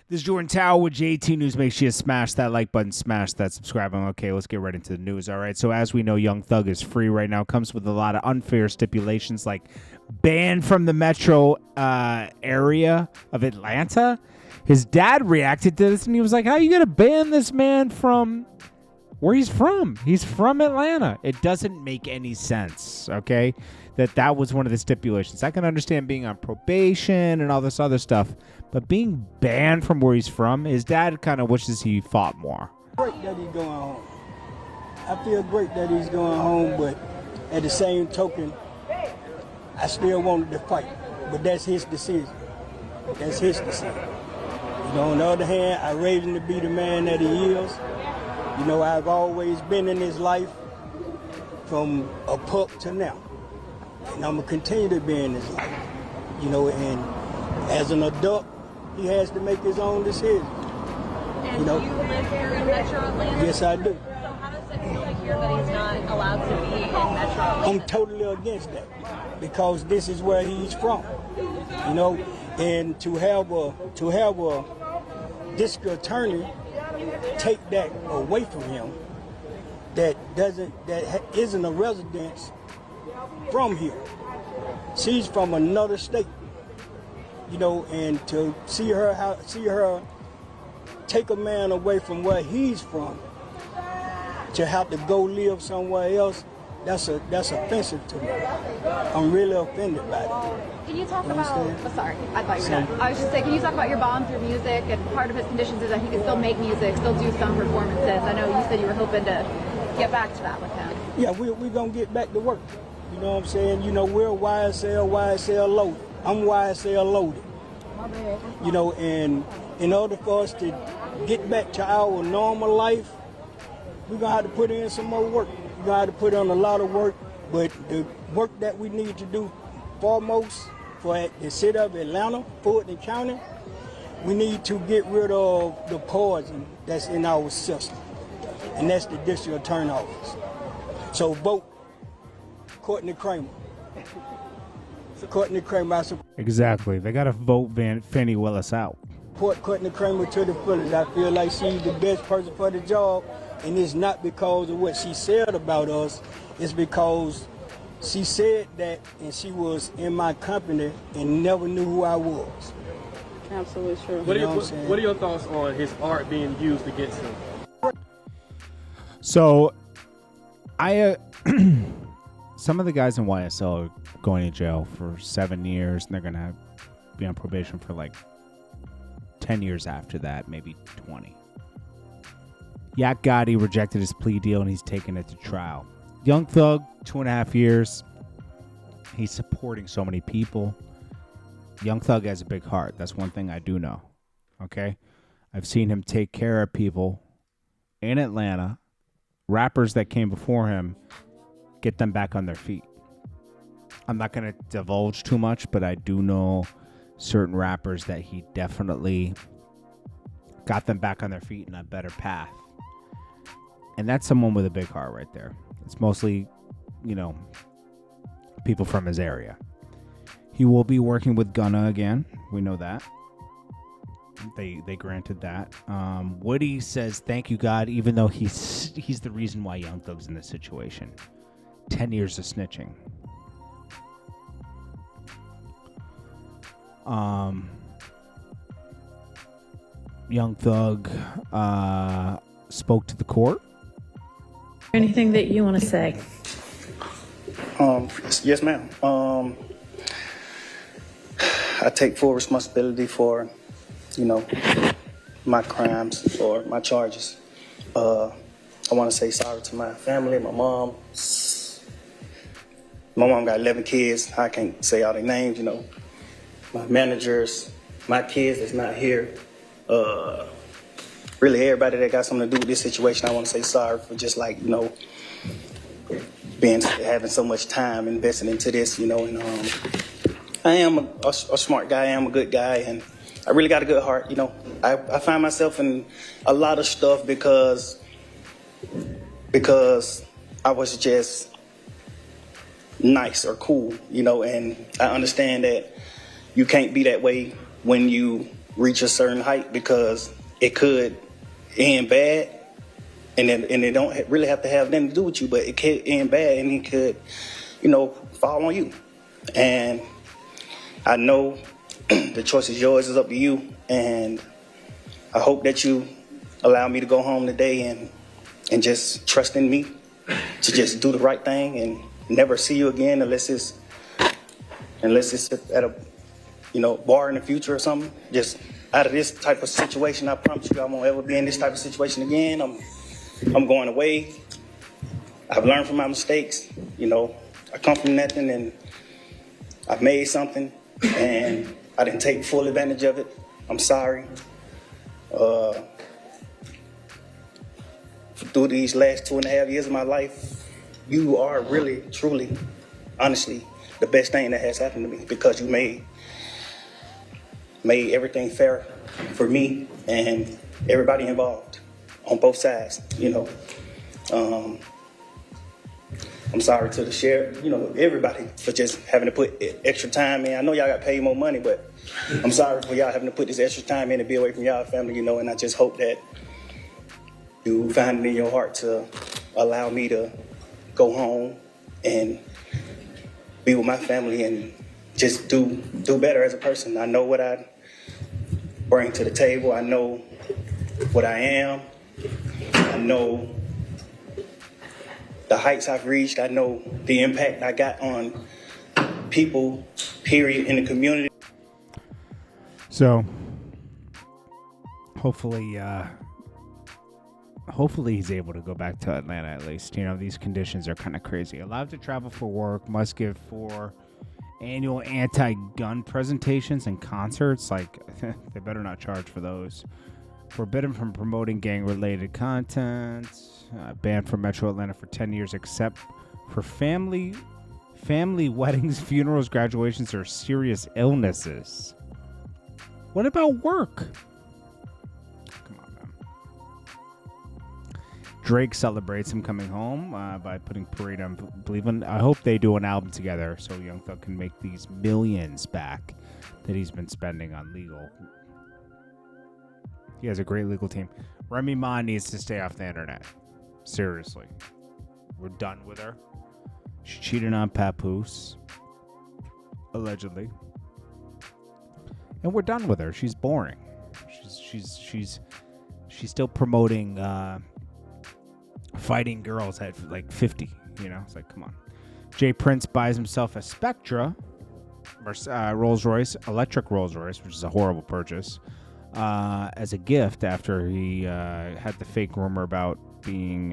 This is Jordan Tower with JT News. Make sure you smash that like button, smash that subscribe button. Okay, let's get right into the news. All right, so as we know, Young Thug is free right now. Comes with a lot of unfair stipulations like banned from the metro area of Atlanta. His dad reacted to this and he was like, how are you going to ban this man from where he's from? He's from Atlanta. It doesn't make any sense, okay? That was one of the stipulations. I can understand being on probation and all this other stuff, but being banned from where he's from, his dad kind of wishes he fought more. Great that he's going home. I feel great that he's going home, but at the same token, I still wanted to fight. But that's his decision. That's his decision. You know, on the other hand, I raised him to be the man that he is. You know, I've always been in his life from a pup to now. And I'm going to continue to be in his life. You know, and as an adult, he has to make his own decision. And you know, do you live here in Metro Atlanta? Yes, I do. So how does it feel like here that he's not allowed to be in Metro Atlanta? I'm totally against that because this is where he's from. You know, and to have a district attorney take that away from him that isn't a resident from here. She's from another state. You know, and to see her take a man away from where he's from to have to go live somewhere else, that's offensive to me. I'm really offended by it. Can you talk about, sorry, I thought you were done. I was just saying, can you talk about your bond through music? And part of his conditions is that he can still make music, still do some performances. I know you said you were hoping to get back to that with him. Yeah, we're going to get back to work. You know what I'm saying? You know, we're YSL loaded. I'm YSL loaded. You know, and in order for us to get back to our normal life, we're going to have to put in some more work. We're going to have to put in a lot of work, but the work that we need to do foremost for the city of Atlanta, Fulton County, we need to get rid of the poison that's in our system, and that's the district attorney office. So vote Courtney Kramer. Courtney Kramer. Exactly. They got to vote Fannie Willis out. Support Courtney Kramer to the fullest. I feel like she's the best person for the job, and it's not because of what she said about us. It's because she said that, and she was in my company and never knew who I was. Absolutely true. What are your thoughts on his art being used against him? So, some of the guys in YSL are going to jail for 7 years, and they're going to be on probation for like 10 years after that, maybe 20. Yak Gotti rejected his plea deal, and he's taking it to trial. Young Thug, 2.5 years. He's supporting so many people. Young Thug has a big heart. That's one thing I do know. Okay? I've seen him take care of people in Atlanta, rappers that came before him, get them back on their feet. I'm not going to divulge too much, but I do know certain rappers that he definitely got them back on their feet in a better path. And that's someone with a big heart right there. It's mostly, you know, people from his area. He will be working with Gunna again. We know that. They granted that. Woody says, thank you, God, even though he's the reason why Young Thug's in this situation. 10 years of snitching. Young Thug spoke to the court. Anything that you want to say? Yes, ma'am. I take full responsibility for, you know, my crimes or my charges. I want to say sorry to my family, my mom. My mom got 11 kids. I can't say all their names, you know. My managers, my kids that's not here. Really everybody that got something to do with this situation, I want to say sorry for just like, you know, having so much time invested into this, you know. And I am a smart guy. I am a good guy, and I really got a good heart, you know. I find myself in a lot of stuff because I was just nice or cool, you know, and I understand that you can't be that way when you reach a certain height, because it could end bad, and it don't really have to have nothing to do with you, but it could end bad, and it could, fall on you. And I know the choice is yours, it's up to you, and I hope that you allow me to go home today and just trust in me to just do the right thing and never see you again unless it's at a bar in the future or something. Just out of this type of situation, I promise you I won't ever be in this type of situation again. I'm going away. I've learned from my mistakes. I come from nothing and I've made something, and I didn't take full advantage of it. I'm sorry. Through these last 2.5 years of my life, you are really, truly, honestly, the best thing that has happened to me, because you made everything fair for me and everybody involved on both sides. I'm sorry to the sheriff, everybody, for just having to put extra time in. I know y'all got paid more money, but I'm sorry for y'all having to put this extra time in to be away from y'all family, and I just hope that you find it in your heart to allow me to go home and be with my family and just do better as a person. I know what I bring to the table. I know what I am. I know the heights I've reached. I know the impact I got on people, period, in the community. So, hopefully he's able to go back to Atlanta at least. These conditions are kind of crazy. Allowed to travel for work, must give 4 annual anti-gun presentations and concerts. They better not charge for those. Forbidden from promoting gang-related content. Banned from Metro Atlanta for 10 years except for family weddings, funerals, graduations, or serious illnesses. What about work? Come on, man. Drake celebrates him coming home by putting Parade on Believe. I hope they do an album together so Young Thug can make these millions back that he's been spending on legal. He has a great legal team. Remy Ma needs to stay off the internet. Seriously. We're done with her. She cheated on Papoose. Allegedly. And we're done with her. She's boring. She's still promoting fighting girls at 50. It's like, come on. Jay Prince buys himself a Spectra Rolls-Royce, electric Rolls-Royce, which is a horrible purchase, as a gift after he had the fake rumor about being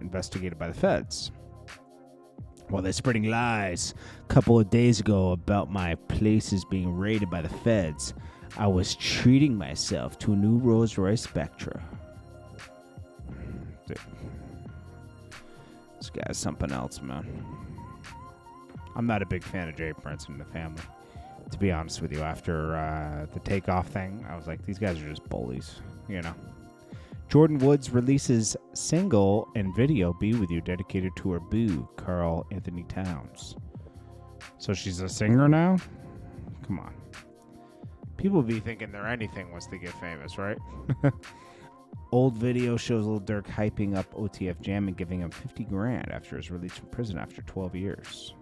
investigated by the feds. Well, they're spreading lies a couple of days ago about my places being raided by the feds. I was treating myself to a new Rolls-Royce Spectra. Dude. This guy's something else, man. I'm not a big fan of Jay Prince and the family, to be honest with you. After the Takeoff thing, I was like, these guys are just bullies, Jordan Woods releases single and video Be With You dedicated to her boo, Carl Anthony Towns. So she's a singer now? Come on. People be thinking they're anything once they get famous, right? Old video shows Lil Durk hyping up OTF Jam and giving him $50,000 after his release from prison after 12 years.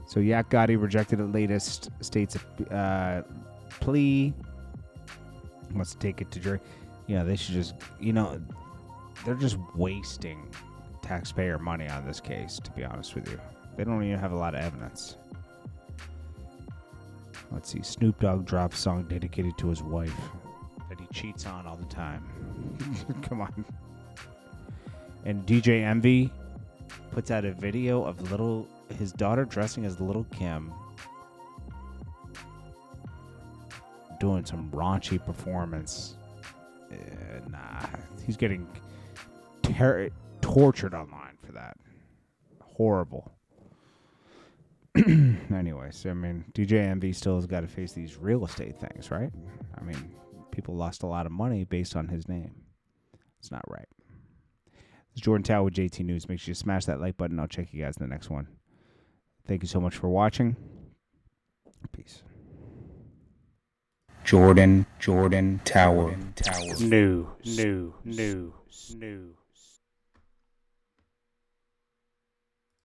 So Yak Gotti rejected the latest state's plea. Wants to take it to jury. Yeah, they should just, they're just wasting taxpayer money on this case, to be honest with you. They don't even have a lot of evidence. Let's see. Snoop Dogg drops song dedicated to his wife that he cheats on all the time. Come on. And DJ Envy puts out a video of his daughter dressing as Little Kim doing some raunchy performance. He's getting tortured online for that. Horrible. Anyways, DJ Envy still has got to face these real estate things, right? People lost a lot of money based on his name. It's not right. This is Jordan Tower with JT News. Make sure you smash that like button. I'll check you guys in the next one. Thank you so much for watching. Peace. Jordan Tower. New.